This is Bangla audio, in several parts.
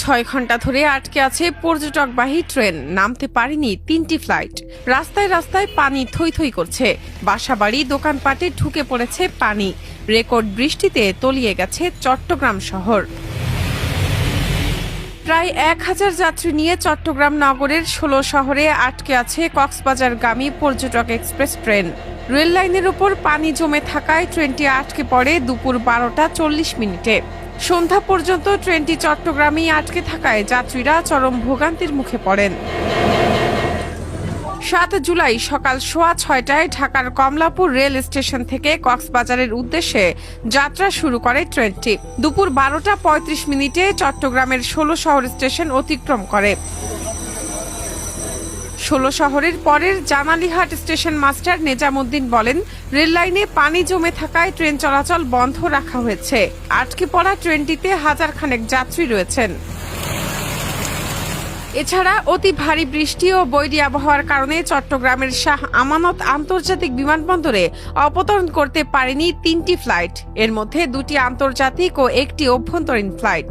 6 ঘন্টা ধরে আটকে আছে পর্যটকবাহী ট্রেন, নামতে পারেনি 3টি ফ্লাইট। রাস্তায় রাস্তায় পানি থই থই করছে, বাসাবাড়ি দোকানপাটে ঢুকে পড়েছে পানি। রেকর্ড বৃষ্টিতে তলিয়ে গেছে চট্টগ্রাম শহর। প্রায় 1000 যাত্রী নিয়ে চট্টগ্রাম নগরের 16 শহরে আটকে আছে কক্সবাজারগামী পর্যটক এক্সপ্রেস ট্রেন। রেল লাইনের উপর পানি জমে থাকায় ট্রেনটি আটকে পড়ে দুপুর 12টা 40 মিনিটে। সন্ধ্যা পর্যন্ত ট্রেনটি চট্টগ্রামেই আটকে থাকায় যাত্রীরা চরম ভোগান্তির মুখে পড়েন। 7 জুলাই সকাল 6:15টায় ঢাকার কমলাপুর রেল স্টেশন থেকে কক্সবাজারের উদ্দেশ্যে যাত্রা শুরু করে ট্রেনটি। দুপুর 12টা 35 মিনিটে চট্টগ্রামের 16 শহর স্টেশন অতিক্রম করে। 16 শহরের পরের জামালিহাট স্টেশন মাস্টার নেজামুদ্দিন বলেন, রেল লাইনে পানি জমে থাকায় ট্রেন চলাচল বন্ধ রাখা হয়েছে। আটকে পড়া ট্রেনটিতে হাজার খানেক যাত্রী রয়েছেন। এছাড়া অতি ভারী বৃষ্টি ও বৈরী আবহাওয়ার কারণে চট্টগ্রামের শাহ আমানত আন্তর্জাতিক বিমানবন্দরে অবতরণ করতে পারেনি 3টি ফ্লাইট। এর মধ্যে 2টি আন্তর্জাতিক ও 1টি অভ্যন্তরীণ ফ্লাইট।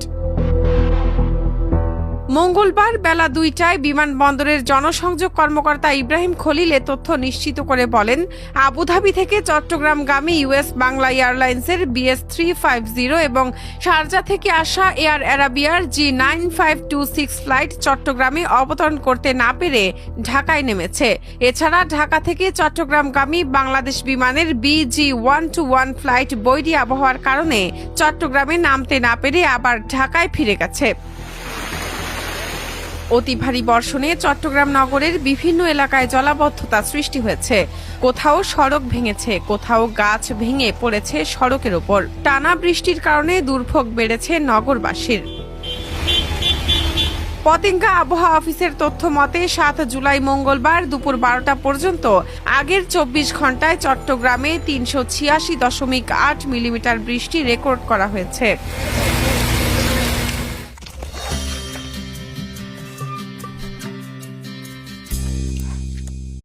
মঙ্গলবার বেলা 2টায় বিমানবন্দরের জনসংযোগ কর্মকর্তা ইব্রাহিম খলিল এ তথ্য নিশ্চিত করে বলেন, আবুধাবি থেকে চট্টগ্রামগামী ইউএস বাংলা এয়ারলাইন্সের BS350 এবং শারজা থেকে আসা এয়ার আরাবিয়ার G9526 ফ্লাইট চট্টগ্রামে অবতরণ করতে না পেরে ঢাকায় নেমেছে। এছাড়া ঢাকা থেকে চট্টগ্রামগামী বাংলাদেশ বিমানের BG121 ফ্লাইট বৈরী আবহাওয়ার কারণে চট্টগ্রামে নামতে না পেরে আবার ঢাকায় ফিরে গেছে। অতি ভারী বর্ষণে চট্টগ্রাম নগরের বিভিন্ন এলাকায় জলাবদ্ধতা সৃষ্টি হয়েছে। কোথাও সড়ক ভেঙেছে, কোথাও গাছ ভেঙে পড়েছে সড়কের ওপর। টানা বৃষ্টির কারণে দুর্ভোগ বেড়েছে নগরবাসীর। পতেঙ্গা আবহাওয়া অফিসের তথ্য মতে 7 জুলাই মঙ্গলবার দুপুর 12টা পর্যন্ত আগের 24 ঘন্টায় চট্টগ্রামে 386.8 মিলিমিটার বৃষ্টি রেকর্ড করা হয়েছে।